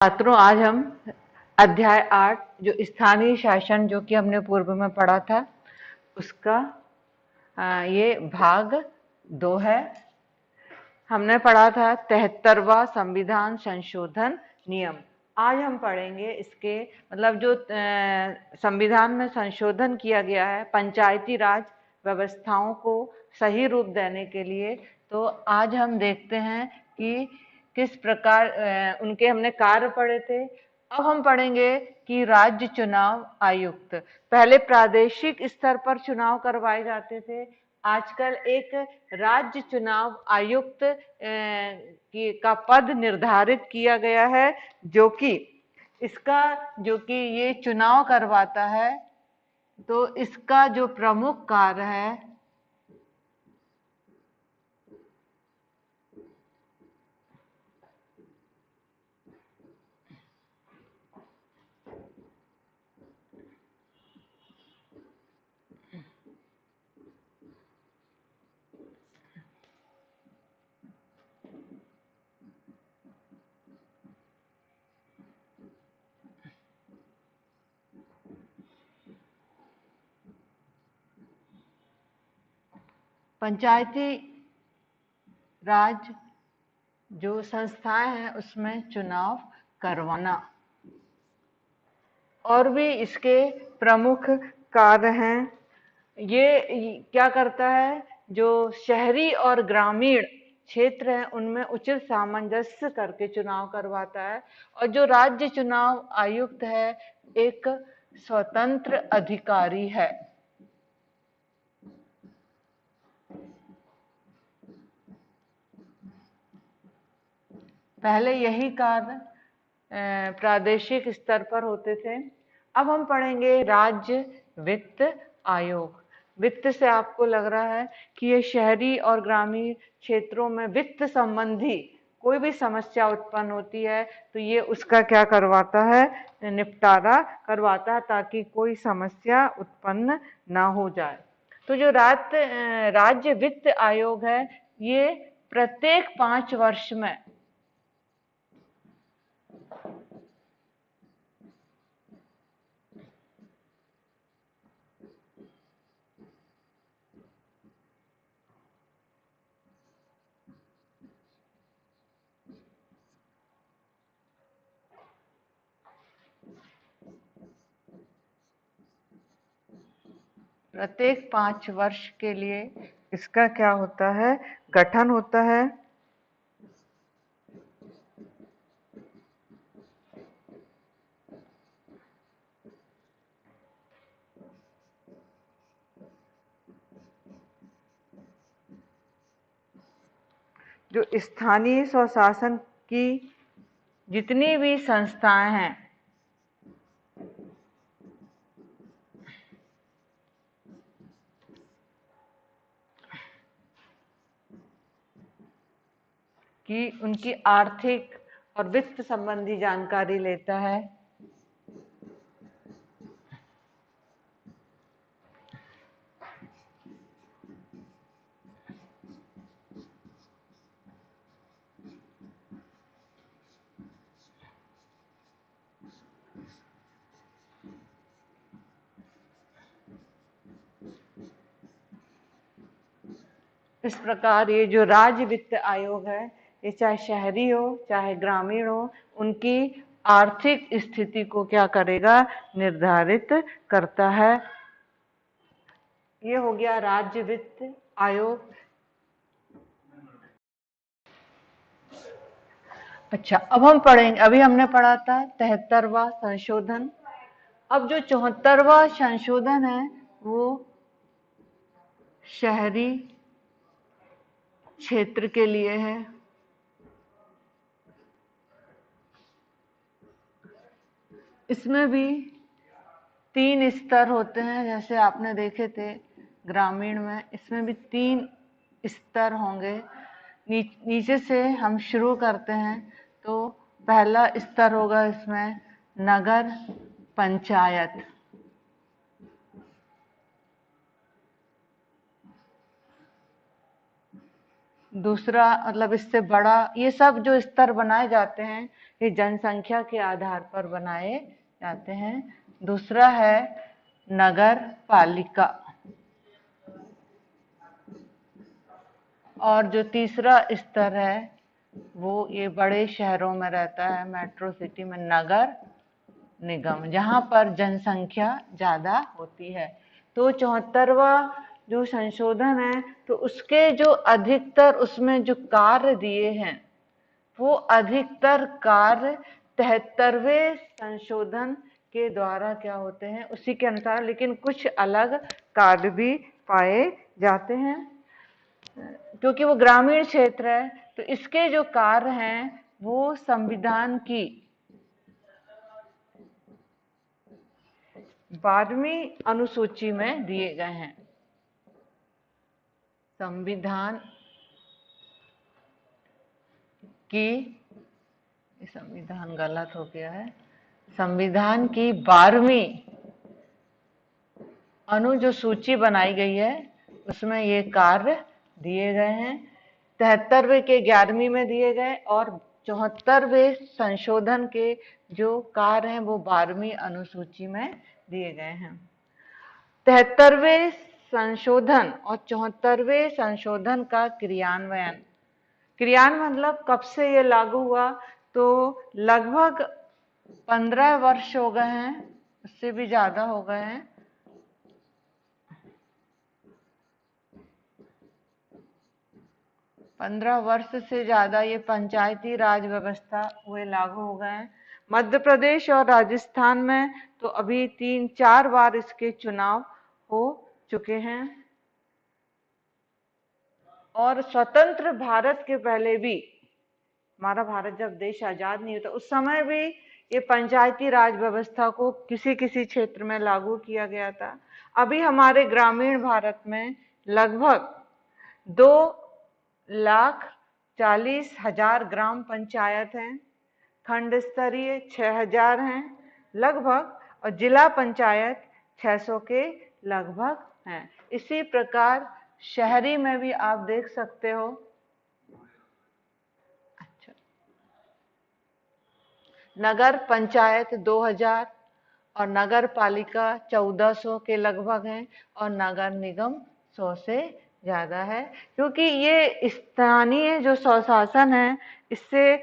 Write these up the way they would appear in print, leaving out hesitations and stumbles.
छात्रों, आज हम अध्याय 8 जो स्थानीय शासन जो कि हमने पूर्व में पढ़ा था उसका ये भाग 2 है। हमने पढ़ा था 73वां संविधान संशोधन नियम। आज हम पढ़ेंगे इसके मतलब जो संविधान में संशोधन किया गया है पंचायती राज व्यवस्थाओं को सही रूप देने के लिए। तो आज हम देखते हैं कि किस प्रकार उनके हमने कार्य पढ़े थे। अब हम पढ़ेंगे कि राज्य चुनाव आयुक्त पहले प्रादेशिक स्तर पर चुनाव करवाए जाते थे। आजकल एक राज्य चुनाव आयुक्त का पद निर्धारित किया गया है, जो कि ये चुनाव करवाता है। तो इसका जो प्रमुख कार्य है पंचायती राज जो संस्थाएं हैं उसमें चुनाव करवाना। और भी इसके प्रमुख कार्य हैं। ये क्या करता है, जो शहरी और ग्रामीण क्षेत्र हैं उनमें उचित सामंजस्य करके चुनाव करवाता है। और जो राज्य चुनाव आयुक्त है एक स्वतंत्र अधिकारी है। पहले यही कार्य प्रादेशिक स्तर पर होते थे। अब हम पढ़ेंगे राज्य वित्त आयोग। वित्त से आपको लग रहा है कि ये शहरी और ग्रामीण क्षेत्रों में वित्त संबंधी कोई भी समस्या उत्पन्न होती है तो ये उसका क्या करवाता है, निपटारा करवाता है, ताकि कोई समस्या उत्पन्न ना हो जाए। तो जो राज्य वित्त आयोग है ये प्रत्येक 5 वर्ष में प्रत्येक 5 वर्ष के लिए इसका क्या होता है, गठन होता है। जो स्थानीय स्वशासन की जितनी भी संस्थाएं हैं कि उनकी आर्थिक और वित्त संबंधी जानकारी लेता है। इस प्रकार ये जो राज्य वित्त आयोग है ये चाहे शहरी हो चाहे ग्रामीण हो उनकी आर्थिक स्थिति को क्या करेगा, निर्धारित करता है। ये हो गया राज्य वित्त आयोग। अच्छा, अब हम पढ़ेंगे, अभी हमने पढ़ा था 73वां संशोधन। अब जो 74वां संशोधन है वो शहरी क्षेत्र के लिए है। इसमें भी 3 स्तर होते हैं, जैसे आपने देखे थे ग्रामीण में। इसमें भी 3 स्तर होंगे। नीचे से हम शुरू करते हैं तो पहला स्तर होगा इसमें नगर पंचायत। दूसरा मतलब इससे बड़ा, ये सब जो स्तर बनाए जाते हैं ये जनसंख्या के आधार पर बनाए जाते हैं। दूसरा है नगर पालिका, और जो तीसरा स्तर है वो ये बड़े शहरों में रहता है, मेट्रो सिटी में नगर निगम, जहां पर जनसंख्या ज्यादा होती है। तो 74वां जो संशोधन है, तो उसके जो अधिकतर उसमें जो कार्य दिए हैं, वो अधिकतर कार्य 73वें संशोधन के द्वारा क्या होते हैं, उसी के अनुसार, लेकिन कुछ अलग कार्य भी पाए जाते हैं क्योंकि वो ग्रामीण क्षेत्र है। तो इसके जो कार्य हैं वो संविधान की 12वीं अनुसूची में दिए गए हैं। संविधान की, संविधान गलत हो गया है, संविधान की 12वीं अनु जो सूची बनाई गई है उसमें ये कार्य दिए गए हैं। 73वें के 11वीं में दिए गए और 74वें संशोधन के जो कार्य हैं वो 12वीं अनुसूची में दिए गए हैं। 73वें संशोधन और 74वें संशोधन का क्रियान्वयन, क्रियान्वयन मतलब कब से ये लागू हुआ, तो लगभग 15 वर्ष हो गए हैं, उससे भी ज्यादा हो गए हैं। 15 वर्ष से ज्यादा ये पंचायती राज व्यवस्था हुए लागू हो गए हैं। मध्य प्रदेश और राजस्थान में तो अभी 3-4 बार इसके चुनाव हो चुके हैं। और स्वतंत्र भारत के पहले भी, हमारा भारत जब देश आजाद नहीं होता उस समय भी ये पंचायती राज व्यवस्था को किसी किसी क्षेत्र में लागू किया गया था। अभी हमारे ग्रामीण भारत में लगभग 2,40,000 ग्राम पंचायत हैं, खंड स्तरीय 6,000 हैं लगभग, और जिला पंचायत 600 के लगभग हैं। इसी प्रकार शहरी में भी आप देख सकते हो। अच्छा, नगर पंचायत 2,000 और नगर पालिका 1,400 के लगभग हैं, और नगर निगम 100 से ज्यादा है। क्योंकि ये स्थानीय जो स्वशासन है, इससे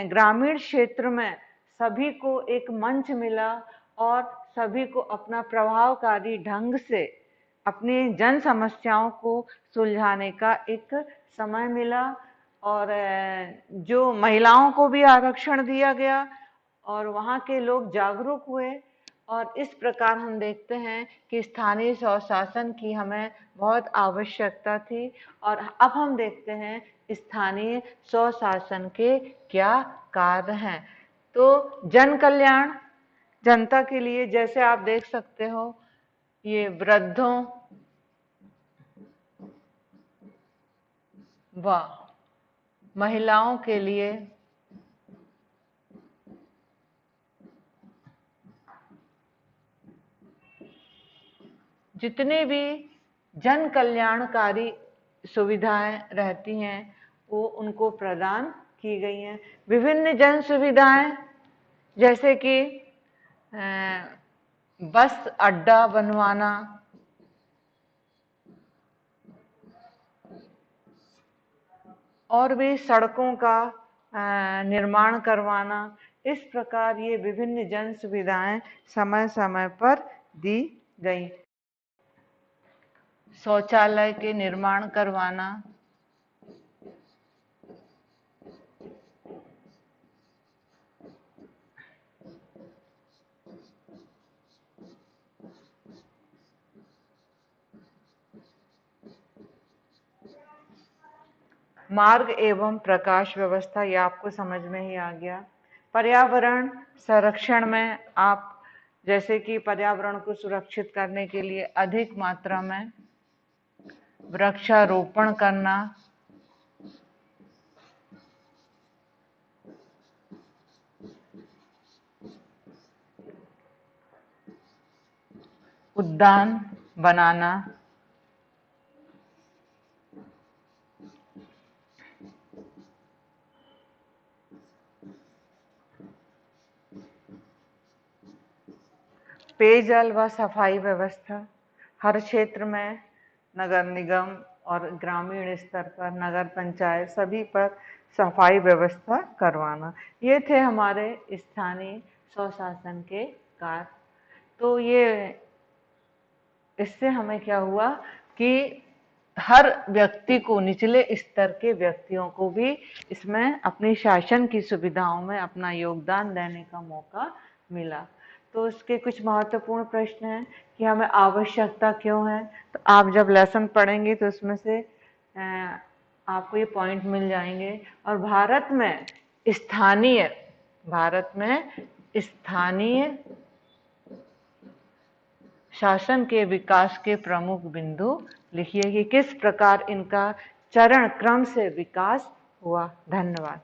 ग्रामीण क्षेत्र में सभी को एक मंच मिला और सभी को अपना प्रभावकारी ढंग से अपनी जन समस्याओं को सुलझाने का एक समय मिला। और जो महिलाओं को भी आरक्षण दिया गया और वहाँ के लोग जागरूक हुए, और इस प्रकार हम देखते हैं कि स्थानीय स्वशासन की हमें बहुत आवश्यकता थी। और अब हम देखते हैं स्थानीय स्वशासन के क्या कार्य हैं। तो जन कल्याण, जनता के लिए, जैसे आप देख सकते हो ये वृद्धों व महिलाओं के लिए जितने भी जन कल्याणकारी सुविधाएं रहती हैं वो उनको प्रदान की गई हैं। विभिन्न जन सुविधाएं जैसे कि बस अड्डा बनवाना, और भी सड़कों का निर्माण करवाना, इस प्रकार ये विभिन्न जन सुविधाएं समय समय पर दी गई। शौचालय के निर्माण करवाना, मार्ग एवं प्रकाश व्यवस्था, ये आपको समझ में ही आ गया। पर्यावरण संरक्षण में आप जैसे कि पर्यावरण को सुरक्षित करने के लिए अधिक मात्रा में वृक्षारोपण करना, उद्यान बनाना, पेयजल व सफाई व्यवस्था, हर क्षेत्र में नगर निगम और ग्रामीण स्तर पर नगर पंचायत सभी पर सफाई व्यवस्था करवाना, ये थे हमारे स्थानीय स्वशासन के कार्य। तो ये इससे हमें क्या हुआ कि हर व्यक्ति को, निचले स्तर के व्यक्तियों को भी इसमें अपनी शासन की सुविधाओं में अपना योगदान देने का मौका मिला। तो इसके कुछ महत्वपूर्ण प्रश्न हैं कि हमें आवश्यकता क्यों है। तो आप जब लेसन पढ़ेंगे तो उसमें से आपको ये पॉइंट मिल जाएंगे। और भारत में स्थानीय शासन के विकास के प्रमुख बिंदु लिखिए कि किस प्रकार इनका चरण क्रम से विकास हुआ। धन्यवाद।